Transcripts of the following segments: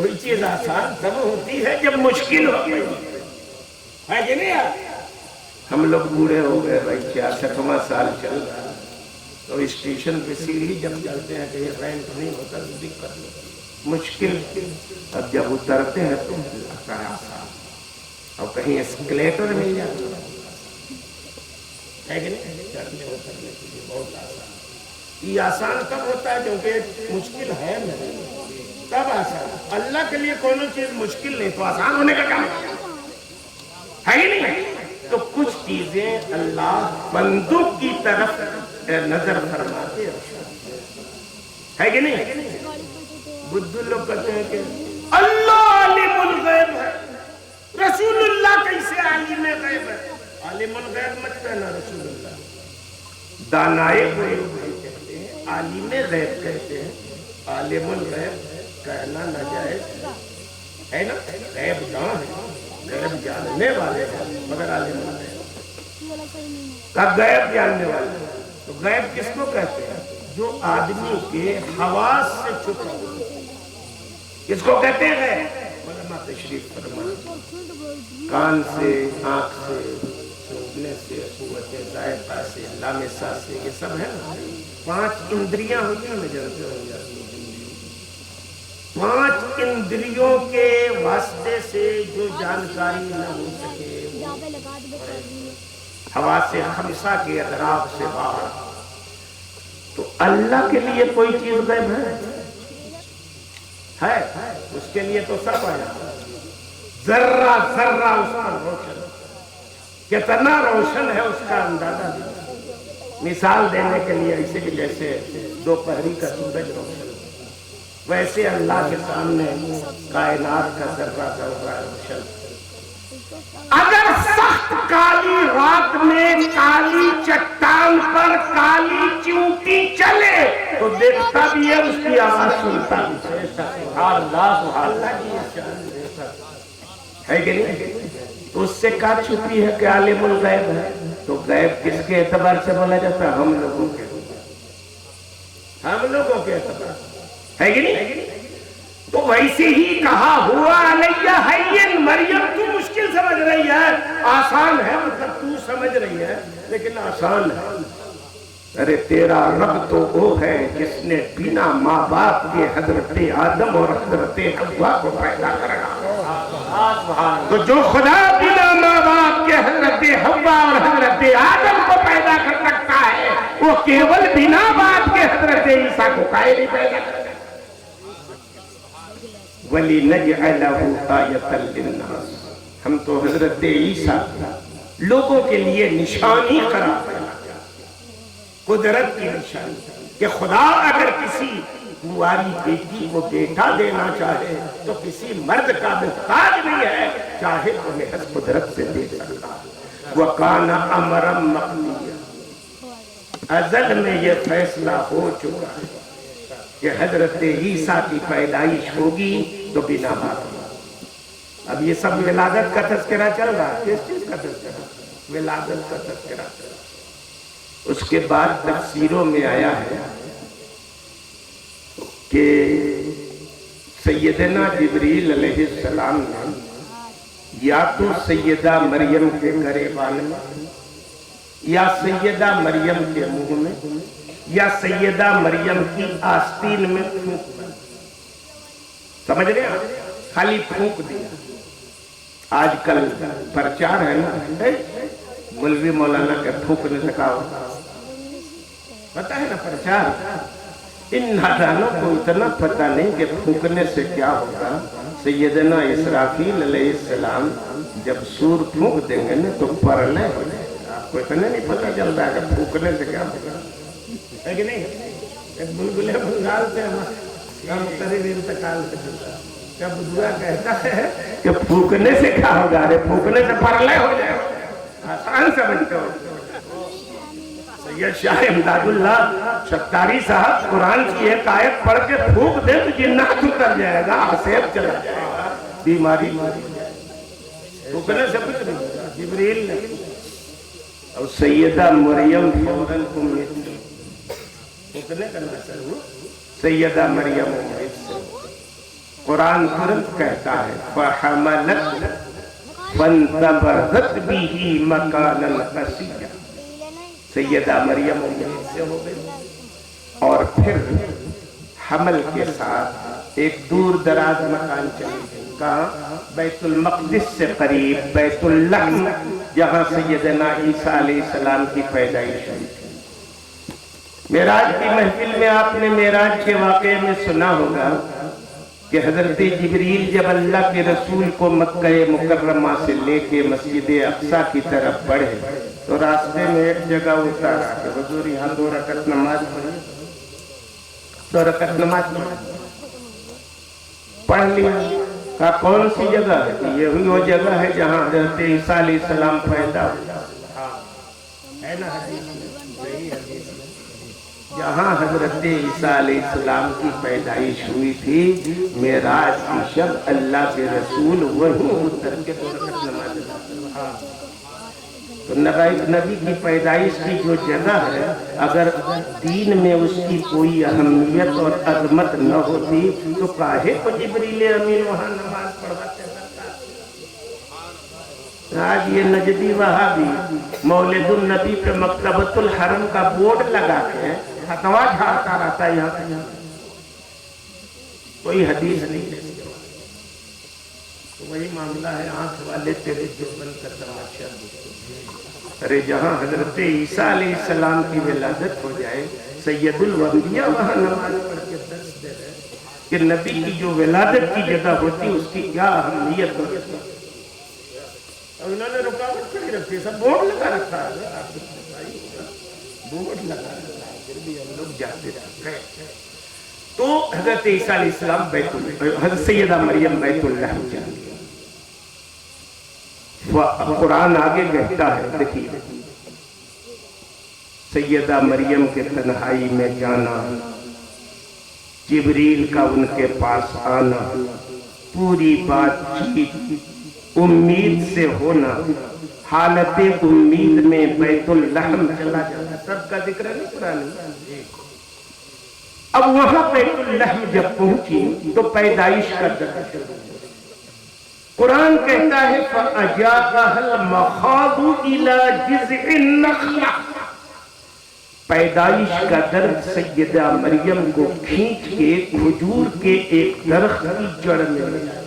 کوئی چیز آسان تب ہوتی ہے جب مشکل ہو گئی ہے کہ نہیں یار؟ ہم لوگ بوڑھے ہو گئے بھائی 66واں سال چل رہا ہے تو اسٹیشن پہ سیڑھی جب چلتے ہیں کہ یہ رینٹ نہیں ہوتا تو دقت ہوتی ہے مشکل اب جب اترتے ہیں تو لگتا ہے آسان اور کہیں اسکلیٹر مل جاتا ہے کہ نہیں چڑھنے اترنے کے لیے بہت آسان یہ آسان کب ہوتا ہے کیونکہ مشکل ہے نہیں تب آسان اللہ کے لیے کوئی چیز مشکل نہیں تو آسان ہونے کا کام ہے ہی نہیں تو کچھ چیزیں اللہ بندوں کی طرف نظر فرماتے ہے کہ نہیں بدھو لوگ کہتے ہیں کہ اللہ عالم الغیب ہے رسول اللہ کیسے عالم غیب ہے عالم الغیب مت کہنا رسول اللہ دانائے غیب کہتے ہیں عالم غیب کہتے ہیں عالم الغیب کہنا ناجائز ہے نا غیب جان ہے غیب جاننے والے ہیں مگر عالم الغیب کا غیب جاننے والے تو غیب کس کو کہتے ہیں جو آدمی کے حواس سے چھپا ہوا کس کو کہتے ہیں علماء تشریف فرمائیں کان سے آنکھ سے سننے سے قوت ذائقہ سے لامسہ سے یہ سب ہے نا 5 اندریاں ہوتی ہیں جانتے ہوں 5 اندریوں کے واسطے سے جو جانکاری نہ ہو سکے حواس خمسہ کے ادراک سے باہر تو اللہ کے لیے کوئی چیز غیب ہے اس کے لیے تو سب آیا ذرہ ذرہ اس کا روشن کتنا روشن ہے اس کا اندازہ مثال دینے کے لیے ایسے کہ جیسے دوپہری کا سورج روشن ویسے اللہ کے سامنے کائنات کا ذرہ ذرہ روشن اگر سخت کالی رات میں کالی چٹان پر کالی چیونٹی چلے تو دیکھتا بھی ہے اس کی آواز سنتا بھی ہے کہ نہیں تو اس سے کہا چھپی ہے کہ عالم الغیب ہے تو غیب کس کے اعتبار سے بولا جاتا ہے ہم لوگوں کے اعتبار ہے کہ نہیں تو ویسے ہی کہا ہوا علیہ حین مریم تو مشکل سمجھ رہی ہے آسان ہے مطلب تو سمجھ رہی ہے لیکن آسان ہے ارے تیرا رب تو وہ ہے جس نے بنا ماں باپ کے حضرت آدم اور حضرت حوا کو پیدا کرا تو جو خدا بنا ماں باپ کے حضرت حوا اور حضرت آدم کو پیدا کر سکتا ہے وہ کیول بنا باپ کے حضرت عیسیٰ کو کائے نہیں پیدا کر وَلِنَجْعَلَهُ آیَةً لِلنَّاسِ ہم تو حضرت عیسیٰ لوگوں کے لیے نشانی قرار دینا قدرت کی نشانی کہ خدا اگر کسی کنواری بیٹی کو بیٹا دینا چاہے تو کسی مرد کا محتاج نہیں ہے چاہے تو محض قدرت سے دے سکتا وَقَانَ أَمْرًا مَقْضِيًّا ازل میں یہ فیصلہ ہو چکا ہے کہ حضرت عیسیٰ کی پیدائش ہوگی تو بنا باپ اب یہ سب ولادت کا تذکرہ چل رہا ہے کس چیز کا تذکرہ ولادت کا تذکرہ اس کے بعد تفسیروں میں آیا ہے کہ سیدنا جبریل علیہ السلام نے یا تو سیدہ مریم کے گریبان میں یا سیدہ مریم کے منہ میں یا سیدہ مریم کی آستین میں پھونک سمجھ رہے ہیں خالی پھونک دیا آج کل پرچار ہے نا مولوی مولانا کے پھونکنے سے کہا ہوتا پتہ ہے نا پرچار ان نادانوں کو اتنا پتہ نہیں کہ پھونکنے سے کیا ہوگا سیدنا اسرافیل علیہ السلام جب سور پھونک دیں گے نا تو پرلے ہو جائے گا آپ کو اتنا نہیں پتہ چل رہا ہے کہ پھونکنے سے کیا ہوگا ہے کہ نہیں ایک بلبلے بنگال سے ہم قریب انتقال سے چلتا کیا بدوا کہتا ہے کہ پھونکنے سے کیا ہوگا ارے پھونکنے سے پرلے ہو جائے آسان سمجھتے ہو سید شاہ امداد اللہ ستاری صاحب قرآن کی ایک آیت پڑھ کے پھونک دے تو جنات اتر جائے گا آسیب چلا جائے گا بیماری پھونکنے سے کچھ نہیں ہوگا جبریل نے اور سیدہ مریم فوراً امید پھونکنے کا ناصر ہو سیدہ مریم امید سے قرآن ترنت کہتا ہے فَحَمَلَتْ فَانْتَبَذَتْ بِهِ مَكَانًا قَصِيًّا، سیدہ مریم سے ہو گئی اور پھر حمل کے ساتھ ایک دور دراز مکان چلی گئی، کہاں؟ بیت المقدس سے قریب بیت اللحم، جہاں سیدنا عیسیٰ علیہ السلام کی پیدائش ہوئی تھی۔ معراج کی محفل میں آپ نے معراج کے واقعے میں سنا ہوگا کہ حضرت جبریل جب اللہ کے رسول کو مکہ مکرمہ سے لے کے مسجد اقصیٰ کی طرف بڑھے تو راستے میں ایک جگہ اتارا کہ حضور یہاں 2 رکعت نماز پڑھی، 2 رکعت نماز پڑھ لیا۔ کہا کون سی جگہ ہے؟ یہی وہ جگہ ہے جہاں حضرت عیسیٰ علیہ السلام پیدا ہوئے، ہے نا حدیث، جہاں حضرت عیسیٰ علیہ السلام کی پیدائش ہوئی تھی۔ معراج کی شب اللہ کے رسول وہیں اتر کے 2 رکعت نماز پڑھا۔ تو نبی کی پیدائش کی جو جگہ ہے، اگر دین میں اس کی کوئی اہمیت اور عظمت نہ ہوتی تو کاہے کو جبریل امین وہاں نماز پڑھواتے؟ آج یہ نجدی وہابی مولد النبی پہ مکتبۃ الحرم کا بورڈ لگا کے فتوا جھاڑتا رہتا ہے، یہاں کوئی حدیث نہیں۔ تو وہی معاملہ ہے، آنکھ والے تیرے جو بند کر تماشا۔ ارے جہاں حضرت عیسیٰ علیہ السلام کی ولادت ہو جائے، سید الانبیاء وہاں نماز پڑھ کے درس دے رہے کہ نبی کی جو ولادت کی جگہ ہوتی اس کی کیا اہمیت ہوتی۔ انہوں نے رکاوٹ کھڑی رکھی، سب بورڈ لگا رکھا ہے، بورڈ لگا رکھا ہے، پھر بھی ہم لوگ جاتے رہتے ہیں۔ تو حضرت عیسیٰ علیہ السلام حضرت سیدہ مریم بیت اللہ جانے، قرآن آگے کہتا ہے، دیکھیے سیدہ مریم کے تنہائی میں جانا، جبریل کا ان کے پاس آنا، پوری بات چیت امید سے ہونا، حالت امید میں بیت اللحم چلا جانا، سب کا ذکر نہیں قرآن۔ اب وہاں بیت اللحم جب پہنچی تو پیدائش کا درد شروع۔ قرآن کہتا ہے فَأَجَاءَهَا الْمَخَاضُ إِلَى جِذْعِ النَّخْلَةِ، پیدائش کا درد سیدہ مریم کو کھینچ کے کھجور کے ایک درخت کی جڑ میں لے آیا۔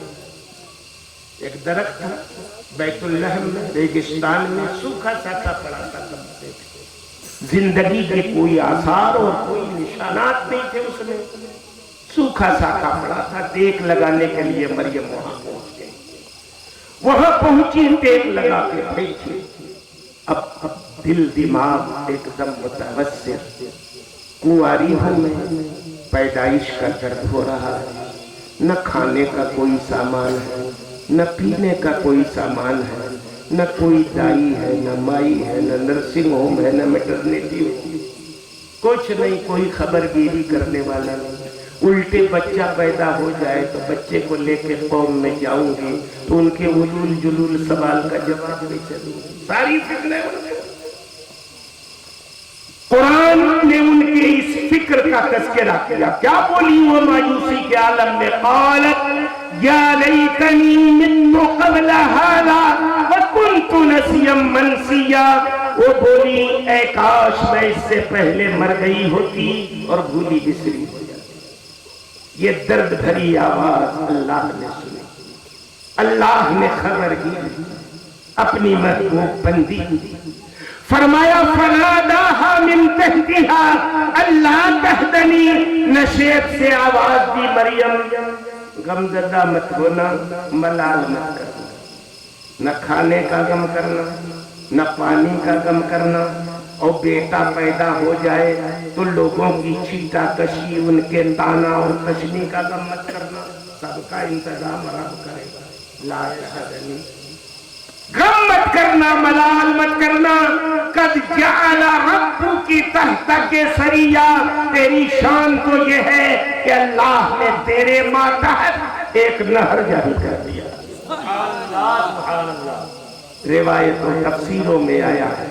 ایک درخت تھا بیت اللحم میں، ریگستان میں، سوکھا ساکھا پڑا تھا، زندگی کے کوئی آثار اور کوئی نشانات نہیں تھے اس میں، سوکھا ساکھا پڑا تھا۔ ٹیک لگانے کے لیے مریم وہاں پہنچ گئی، وہاں پہنچی، ٹیک لگا کے بیٹھی۔ اب دل دماغ ایک دم متوسر، کنواری ہوں میں، پیدائش کا درد ہو رہا ہے، نہ کھانے کا کوئی سامان ہے، نہ پینے کا کوئی سامان ہے، نہ کوئی دائی ہے، نہ مائی ہے، نہ نرسنگ ہوم ہے، نہ میٹرنیٹی ہے، کچھ نہیں، کوئی خبر گیری کرنے والا نہیں۔ الٹے بچہ پیدا ہو جائے تو بچے کو لے کے قوم میں جاؤں گی تو ان کے علول جلول سوال کا جواب نہیں دوں گی، ساری فکریں ان کے۔ قرآن نے ان کے اس فکر کا تذکرہ کیا، کیا بولی وہ مایوسی کے عالم میں؟ قالت یا لیتنی مت قبل ھذا وکنت نسیا منسیا، وہ بولی اے کاش میں اس سے پہلے مر گئی ہوتی اور بھولی بسری ہو جاتی۔ یہ درد بھری آواز اللہ نے سنی، اللہ نے خبر دی، اپنی محبوب بندی، فرمایا فناداها من تحتها الا تحزنی، نشیب سے آواز دی مریم غمزدہ مت ہونا، ملال مت کرنا، نہ کھانے کا غم کرنا، نہ پانی کا غم کرنا، اور بیٹا پیدا ہو جائے تو لوگوں کی چیٹا کشی، ان کے تانا اور کشنی کا غم مت کرنا، سب کا انتظام رب کرے گا، لا تحزنی، غم مت کرنا، ملال مت کرنا، قد جعل ربک تحتک سریا، تیری شان تو یہ ہے کہ اللہ نے تیرے ماتحت ایک نہر جاری کر دیا۔ سبحان اللہ۔ روایت و تفسیروں میں آیا ہے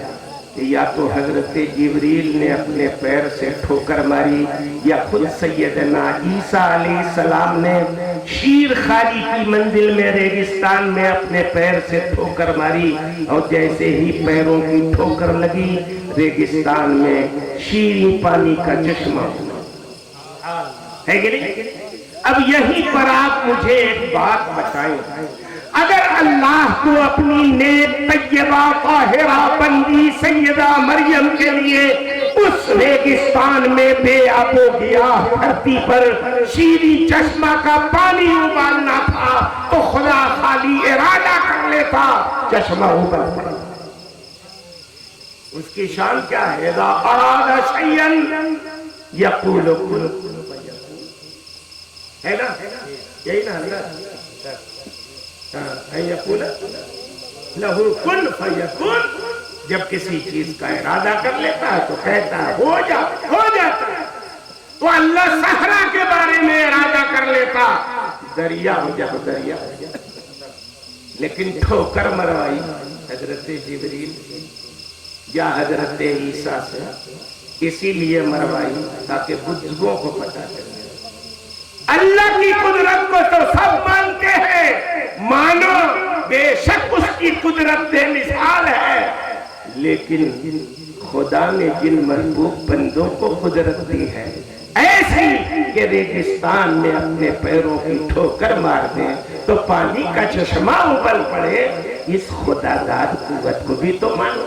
کہ یا تو حضرت جبریل نے اپنے پیر سے ٹھوکر ماری یا خود سیدنا عیسیٰ علیہ السلام نے شیر خالی کی منزل میں ریگستان میں اپنے پیر سے ٹھوکر ماری اور جیسے ہی پیروں کی ٹھوکر لگی ریگستان میں شیریں پانی کا چشمہ ہے کہ نہیں؟ اب یہیں پر آپ مجھے ایک بات بتائیں، اگر اللہ کو اپنی نیک طیبہ طاہرہ بندی سیدہ مریم کے لیے اس ریگستان میں بے آب و گیاہ دھرتی پر شیریں چشمہ کا پانی ابالنا تھا تو خدا خالی ارادہ کر لیتا چشمہ ابل پڑا۔ اس کی شان کیا ہے؟ اذا اراد شیئا یقول کن ہے نا، یہی نا اللہ یقول لہو کن فیکون، جب کسی چیز کا ارادہ کر لیتا ہے تو کہتا ہے ہو جاتا ہے۔ تو اللہ صحرا کے بارے میں ارادہ کر لیتا دریا ہو دریا، لیکن ٹھوکر مروائی حضرت جبریل یا حضرت عیسیٰ سے، اسی لیے مروائی تاکہ بزرگوں کو پتہ چلے۔ اللہ کی قدرت کو تو سب مانتے ہیں، مانو بے شک اس کی قدرت بے مثال ہے، لیکن خدا نے جن محبوب بندوں کو قدرت دی ہے ایسی کہ ریگستان میں اپنے پیروں کی ٹھوکر مار دیں تو پانی کا چشمہ ابل پڑے، اس خدا داد قوت کو بھی تو مانو۔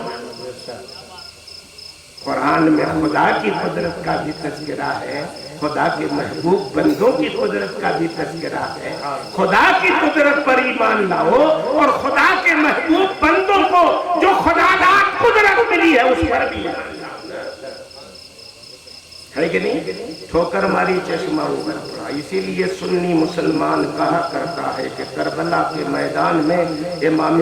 قرآن میں خدا کی قدرت کا بھی تذکرہ ہے، خدا کے محبوب بندوں کی قدرت کا بھی تذکرہ ہے۔ خدا کی قدرت پر ایمان لاؤ اور خدا کے محبوب بندوں کو جو خدا داد قدرت ملی ہے اس پر بھی ایمان لاؤ، ہے کہ نہیں؟ ٹھوکر ماری چشمہ ابل پڑا۔ اسی لیے سنی مسلمان کہا کرتا ہے کہ کربلا کے میدان میں امام